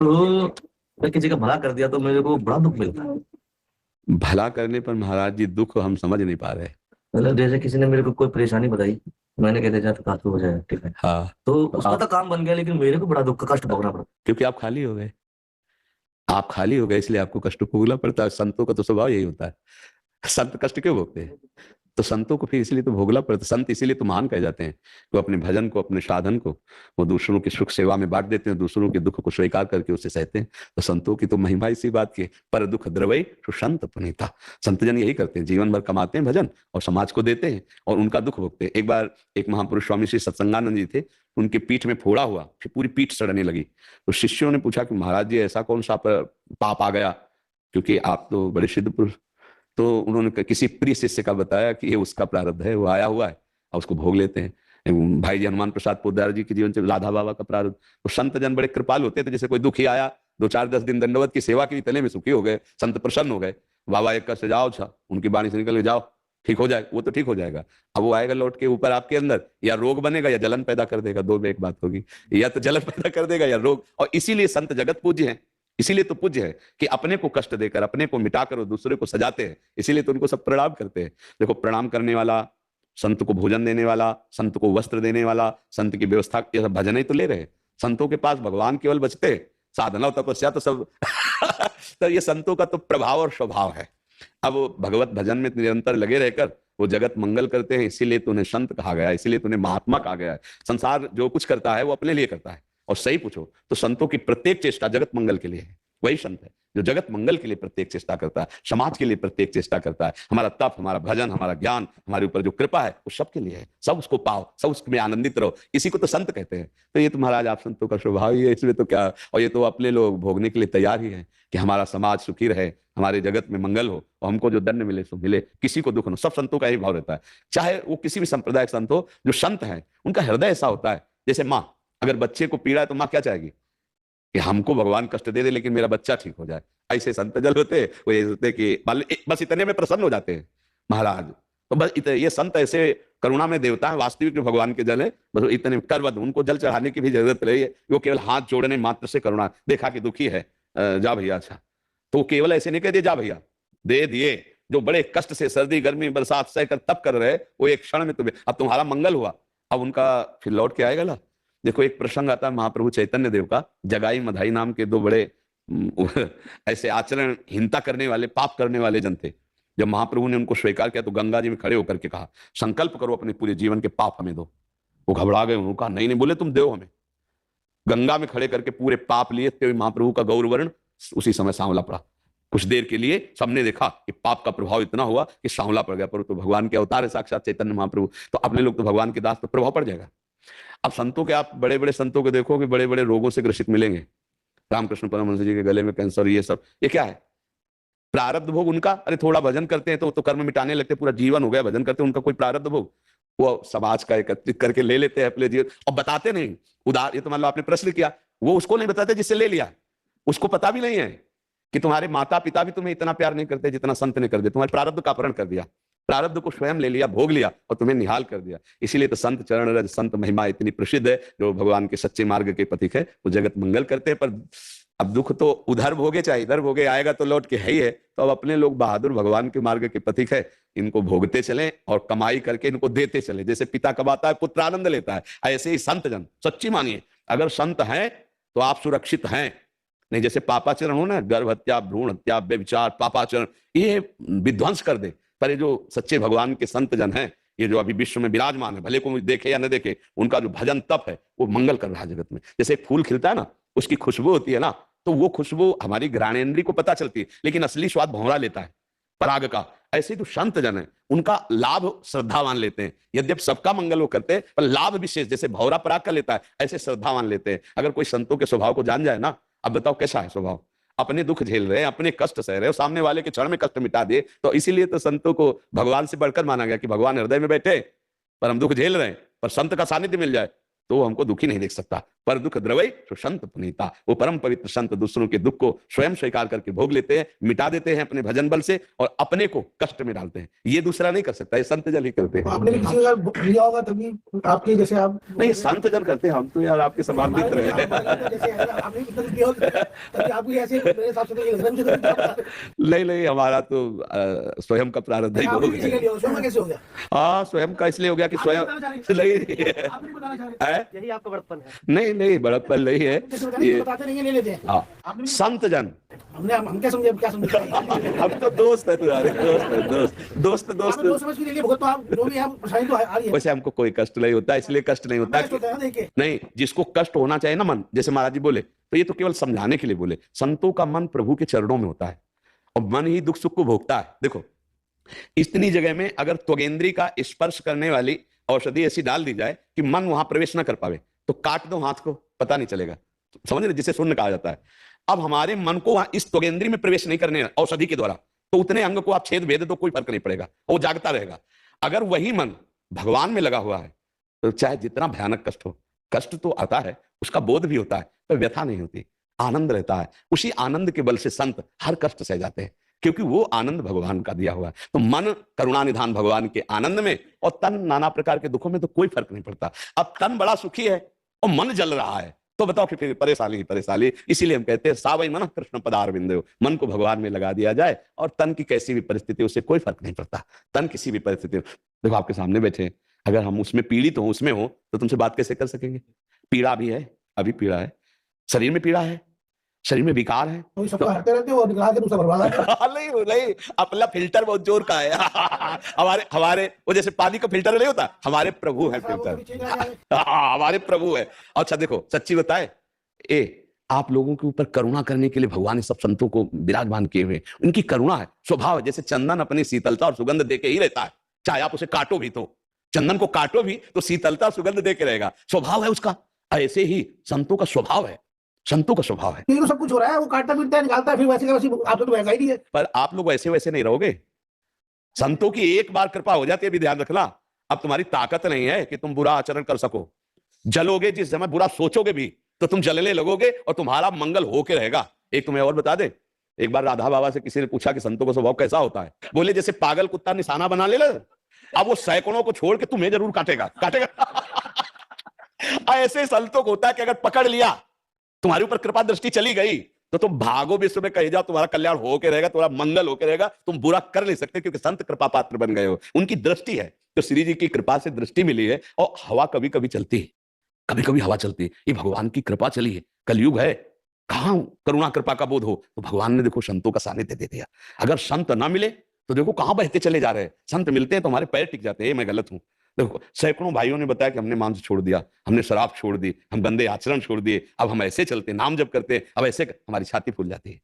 तो मैं किसी का भला कर दिया तो मेरे को बड़ा दुख मिलता है। भला करने पर महाराज जी दुख हम समझ नहीं पा रहे। मतलब जैसे किसी ने मेरे को कोई परेशानी बताई, मैंने कहते जा तो काफी हो जाएगा, ठीक है। हाँ। तो तो उसका तो आप, काम बन गया, लेकिन मेरे को बड़ा दुख का कष्ट भोगना पड़ा। क्योंकि आप खाली हो गए, आप खाली हो गए इसलिए आपको कष्ट भोगना पड़ता है। संतों का तो स्वभाव यही होता है। संत कष्ट क्यों भोगते हैं? तो संतों को फिर इसलिए तो भोगना पड़ता। संत इसीलिए तो महान कहे जाते हैं, वो अपने भजन को, अपने साधन को वो दूसरों की सुख सेवा में बांट देते हैं, दूसरों के दुख को स्वीकार करके उसे सहते हैं। तो संतों की तो महिमा इसी बात की है, पर दुख द्रवई तो संत पुनीता। संत जन यही करते हैं, जीवन भर कमाते हैं भजन और समाज को देते हैं और उनका दुख भोगते हैं। एक बार एक महापुरुष स्वामी श्री सत्संगानंद जी थे, उनकी पीठ में फोड़ा हुआ, फिर पूरी पीठ सड़ने लगी। तो शिष्यों ने पूछा कि महाराज जी ऐसा कौन सा पाप आ गया, क्योंकि आप तो बड़े सिद्ध पुरुष। तो उन्होंने किसी प्रिय शिष्य का बताया कि ये उसका प्रारब्ध है, वो आया हुआ है और उसको भोग लेते हैं। भाई जी हनुमान प्रसाद पोद्दार जी के जीवन से राधा बाबा का प्रारब्ध। तो संत जन बड़े कृपाल होते थे, जैसे कोई दुखी आया, 2 4 10 दिन दंडवत की सेवा की, तले में सुखी हो गए, संत प्रसन्न हो गए। बाबा एक से जाओ, छा उनकी बाणी से निकल के जाओ, ठीक हो जाए, वो तो ठीक हो जाएगा। अब वो आएगा लौट के ऊपर आपके अंदर, या रोग बनेगा या जलन पैदा कर देगा, दो में एक बात होगी। या तो जलन पैदा कर देगा या रोग। और इसीलिए संत जगत पूज्य है, इसीलिए तो पूज्य है कि अपने को कष्ट देकर, अपने को मिटाकर और दूसरे को सजाते हैं। इसीलिए तो उनको सब प्रणाम करते हैं। देखो, प्रणाम करने वाला, संत को भोजन देने वाला, संत को वस्त्र देने वाला, संत की व्यवस्था, ये सब भजन ही तो ले रहे हैं। संतों के पास भगवान केवल बचते हैं, साधना तपस्या तो सब तो ये संतों का तो प्रभाव और स्वभाव है। अब भगवत भजन में निरंतर लगे रहकर वो जगत मंगल करते हैं, इसीलिए तो उन्हें संत कहा गया है, इसीलिए तो उन्हें महात्मा कहा गया है। संसार जो कुछ करता है वो अपने लिए करता है। और सही पूछो तो संतों की प्रत्येक चेष्टा जगत मंगल के लिए है। वही संत है जो जगत मंगल के लिए प्रत्येक चेष्टा करता है, समाज के लिए प्रत्येक चेष्टा करता है। हमारा तप, हमारा भजन, हमारा ज्ञान, हमारे ऊपर जो कृपा है वो सबके लिए है। सब उसको पाओ, सब उसमें आनंदित रहो, इसी को तो संत कहते हैं। तो ये तो महाराज आप संतों का स्वभाव ही है, इसमें तो क्या। और ये तो अपने लोग भोगने के लिए तैयार ही है कि हमारा समाज सुखी रहे, हमारे जगत में मंगल हो और हमको जो दंड मिले सो मिले, किसी को दुख न। सब संतों का यही भाव रहता है, चाहे वो किसी भी संप्रदाय संत हो। जो संत है उनका हृदय ऐसा होता है, जैसे माँ, अगर बच्चे को पीड़ा है तो माँ क्या चाहेगी कि हमको भगवान कष्ट दे दे लेकिन मेरा बच्चा ठीक हो जाए। ऐसे संत जल होते हैं, वो ये होते कि बस इतने में प्रसन्न हो जाते हैं महाराज। तो बस ये संत ऐसे करुणा में देवता है, वास्तविक जो भगवान के जल है, बस इतने करवद, उनको जल चढ़ाने की भी जरूरत रही है। वो केवल हाथ जोड़ने मात्र से करुणा, देखा कि दुखी है, जा भैया, अच्छा। तो केवल ऐसे नहीं कह दिए जा भैया, दे दिए। जो बड़े कष्ट से सर्दी गर्मी बरसात सहकर तप कर रहे, वो एक क्षण में तुम्हें, अब तुम्हारा मंगल हुआ, अब उनका फिर लौट के आएगा ना। देखो एक प्रसंग आता है महाप्रभु चैतन्य देव का, जगाई मधाई नाम के दो बड़े ऐसे आचरणहीनता करने वाले, पाप करने वाले जन थे। जब महाप्रभु ने उनको स्वीकार किया तो गंगा जी में खड़े होकर के कहा, संकल्प करो अपने पूरे जीवन के पाप हमें दो। वो घबरा गए, उन्होंने कहा नहीं नहीं, बोले तुम दो हमें। गंगा में खड़े करके पूरे पाप लिए थे महाप्रभु का गौरवर्ण उसी समय सांवला पड़ा। कुछ देर के लिए सबने देखा कि पाप का प्रभाव इतना हुआ कि सांवला पड़ गया, पर तो भगवान के अवतार है साक्षात चैतन्य महाप्रभु, तो अपने लोग तो भगवान के दास, तो प्रभाव पड़ जाएगा। अब संतों के, आप बड़े बड़े संतों को देखो कि बड़े बड़े रोगों से ग्रसित मिलेंगे। रामकृष्ण परमहंस जी के गले में कैंसर, ये सब, ये क्या है? प्रारब्ध भोग उनका। अरे थोड़ा भजन करते हैं तो कर्म मिटाने लगते, पूरा जीवन हो गया भजन करते, उनका कोई प्रारब्ध भोग? वो समाज का एकत्रित करके ले लेते हैं अपने जीवन और बताते नहीं। उदार, ये तो मान लो आपने प्रश्न किया, वो उसको नहीं बताते जिससे ले लिया, उसको पता भी नहीं है कि तुम्हारे माता पिता भी तुम्हें इतना प्यार नहीं करते जितना संत ने कर दिया। तुम्हारे प्रारब्ध का अपहरण कर दिया, प्रारब्ध को स्वयं ले लिया, भोग लिया और तुम्हें निहाल कर दिया। इसीलिए तो संत चरण रज, संत महिमा इतनी प्रसिद्ध है। जो भगवान के सच्चे मार्ग के पथिक है वो जगत मंगल करते हैं। पर अब दुख तो उधर भोगे चाहे इधर भोगे, आएगा तो लौट के है ही है। तो अब अपने लोग बहादुर भगवान के मार्ग के पथिक है, इनको भोगते चले और कमाई करके इनको देते चले। जैसे पिता कमाता है पुत्र आनंद लेता है, ऐसे ही संत जन, सच्ची मानिए, अगर संत हैं तो आप सुरक्षित हैं। नहीं जैसे पापाचरण हो ना, गर्भ हत्या, भ्रूण हत्या, व्यभिचार, पापाचरण, ये विध्वंस कर दे। पर ये जो सच्चे भगवान के संत जन हैं, ये जो अभी विश्व में विराजमान है, भले को देखे या न देखे, उनका जो भजन तप है वो मंगल कर रहा है जगत में। जैसे एक फूल खिलता है ना, उसकी खुशबू होती है ना, तो वो खुशबू हमारी घ्राणेन्द्रिय को पता चलती है, लेकिन असली स्वाद भंवरा लेता है पराग का। ऐसे जो संत जन है उनका लाभ श्रद्धावान लेते हैं। यद्यप सबका मंगल वो करते हैं, पर लाभ विशेष जैसे भौरा पराग का लेता है, ऐसे श्रद्धावान लेते हैं। अगर कोई संतों के स्वभाव को जान जाए ना, अब बताओ कैसा है स्वभाव। अपने दुख झेल रहे हैं, अपने कष्ट सह रहे हो, सामने वाले के क्षण में कष्ट मिटा दिए। तो इसीलिए तो संतों को भगवान से बढ़कर माना गया कि भगवान हृदय में बैठे, पर हम दुख झेल रहे हैं, पर संत का सानिध्य मिल जाए तो वो हमको दुखी नहीं देख सकता। पर दुख द्रवई तो संत पुनीता, वो परम पवित्र संत दूसरों के दुख को स्वयं स्वीकार करके भोग लेते हैं, मिटा देते हैं अपने भजन बल से और अपने को कष्ट में डालते हैं। ये दूसरा नहीं कर सकता, ये संत जन ही करते हैं। आपने भी किसी का लिया होगा तभी आपके जैसे आप नहीं, संत जन करते हैं, हम तो यार आपके समान मित्र हैं। आपने भी कितना लिया होगा तभी आप भी ऐसे मेरे हिसाब से तो ये लग रहा है नहीं नहीं, हमारा तो स्वयं का प्रारब्ध ही आपने हो किसी का गया। लिया होगा, स्वयं कैसे हो गया? हाँ, स्वयं का इसलिए हो गया कि स्वयं नहीं आप नहीं बताना चाह रहे है। यही आपका बड़प्पन है। नहीं नहीं, बड़प्पन नहीं है कैसे बताते ये। बताते नहीं है, ले लेते हैं। हाँ, आपने भी- संत जन, हम क्या समझे, क्या समझे? हम तो दोस्त है तुम्हारे, दोस्त है, दोस्त दोस्त आपने दो दोस्त। समझ के ले लिए भगत, तो आप जो भी आप परेशानी तो आ रही है। वैसे हमको कोई कष्ट नहीं होता, इसलिए कष्ट नहीं होता कष्ट होता है ना देख के। नहीं, जिसको कष्ट होना चाहिए ना मन, जैसे महाराज जी बोले, तो ये तो केवल समझाने के लिए बोले। संतों का मन प्रभु के चरणों में होता है और मन ही दुख सुख को भोगता है। देखो, इतनी जगह में अगर त्वगेंद्री का स्पर्श करने वाली औषधि ऐसी डाल दी जाए कि मन वहां प्रवेश ना कर पावे, तो काट दो हाथ को, पता नहीं चलेगा। समझ रहे, जिसे शून्य कहा जाता है। अब हमारे मन को वहां इस त्वगेंद्री में प्रवेश नहीं करने औषधि के द्वारा, तो उतने अंग को आप छेद भेद दो, कोई फर्क नहीं पड़ेगा, वो जागता रहेगा। अगर वही मन भगवान में लगा हुआ है, तो चाहे जितना भयानक कष्ट हो, कष्ट तो आता है, उसका बोध भी होता है, पर व्यथा नहीं होती, आनंद रहता है। उसी आनंद के बल से संत हर कष्ट सह जाते हैं, क्योंकि वो आनंद भगवान का दिया हुआ है। तो मन करुणा निधान भगवान के आनंद में और तन नाना प्रकार के दुखों में तो कोई फर्क नहीं पड़ता। अब तन बड़ा सुखी है और मन जल रहा है, तो बताओ कि फिर परेशानी ही परेशानी। इसीलिए हम कहते हैं सावई मन कृष्ण पदारविंद, मन को भगवान में लगा दिया जाए और तन की कैसी भी परिस्थिति, उससे कोई फर्क नहीं पड़ता। तन किसी भी परिस्थिति, देखो आपके सामने बैठे, अगर हम उसमें पीड़ित हो, उसमें हो, तो तुमसे बात कैसे कर सकेंगे? पीड़ा भी है, अभी पीड़ा है, शरीर में पीड़ा है, शरीर में विकार है। तो सबका हटते रहते हो और निकाल के दूसरा बर्बाद है। नहीं नहीं, अपना फिल्टर बहुत जोर का है। हमारे वो जैसे पानी का फिल्टर नहीं होता, हमारे प्रभु है फिल्टर। हमारे प्रभु है। अच्छा देखो, सच्ची बताए, आप लोगों के ऊपर करुणा करने के लिए भगवान ने सब संतों को विराजमान किए हुए। उनकी करुणा है, स्वभाव है। जैसे चंदन अपनी शीतलता और सुगंध देके ही रहता है, चाहे आप उसे काटो भी, तो चंदन को काटो भी तो शीतलता सुगंध देके रहेगा, स्वभाव है उसका। ऐसे ही संतों का स्वभाव है, संतों का स्वभाव है। तो सब कुछ हो रहा है, वो काटता पीटता है, निकालता है, फिर वैसे का वैसे आप तो वैसा ही नहीं है। पर आप लोग वैसे वैसे नहीं रहोगे। संतों की एक बार कृपा हो जाती है, भी ध्यान रखना। अब तुम्हारी ताकत नहीं है कि तुम बुरा आचरण कर सको। जलोगे जिस समय, बुरा सोचोगे भी तो तुम जलने लगोगे और तुम्हारा मंगल होके रहेगा। एक तुम्हें और बता दे, एक बार राधा बाबा से किसी ने पूछा कि संतों का स्वभाव कैसा होता है, बोले जैसे पागल कुत्ता निशाना बना ले, अब वो सैकड़ों को छोड़ के तुम्हें जरूर काटेगा ऐसे संतों को होता है कि अगर पकड़ लिया, तुम्हारे ऊपर कृपा दृष्टि चली गई, तो तुम भागो विश्व में कहीं जाओ, तुम्हारा कल्याण होके रहेगा, तुम्हारा मंगल होके रहेगा। तुम बुरा कर नहीं सकते, क्योंकि संत कृपा पात्र बन गए हो। उनकी दृष्टि है, तो श्री जी की कृपा से दृष्टि मिली है। और हवा कभी कभी चलती है, कभी कभी हवा चलती है, ये भगवान की कृपा चली है। कलयुग है, कहां करुणा कृपा का बोध हो, तो भगवान ने देखो संतों का सानिध्य दे दिया। अगर संत ना मिले तो देखो कहां बहते चले जा रहे हैं। संत मिलते हैं तो हमारे पैर टिक जाते हैं, मैं गलत हूं। देखो, सैकड़ों भाइयों ने बताया कि हमने मांस छोड़ दिया, हमने शराब छोड़ दी, हम गंदे आचरण छोड़ दिए, अब हम ऐसे चलते, नाम जप करते, अब ऐसे, हमारी छाती फूल जाती है।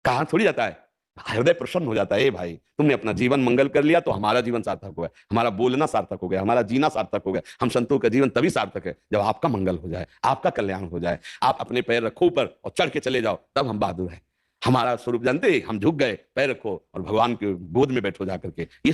कहां थोड़ी जाता है, हृदय प्रसन्न हो जाता है। ए भाई, तुमने अपना जीवन मंगल कर लिया तो हमारा जीवन सार्थक हो गया, हमारा बोलना सार्थक हो गया, हमारा जीना सार्थक हो गया। हम संतों का जीवन तभी सार्थक है जब आपका मंगल हो जाए, आपका कल्याण हो जाए। आप अपने पैर रखो ऊपर और चढ़ के चले जाओ, तब हम बहादुर हैं। हमारा स्वरूप जानते, हम झुक गए, पैर रखो और भगवान के गोद में बैठो जाकर के। ये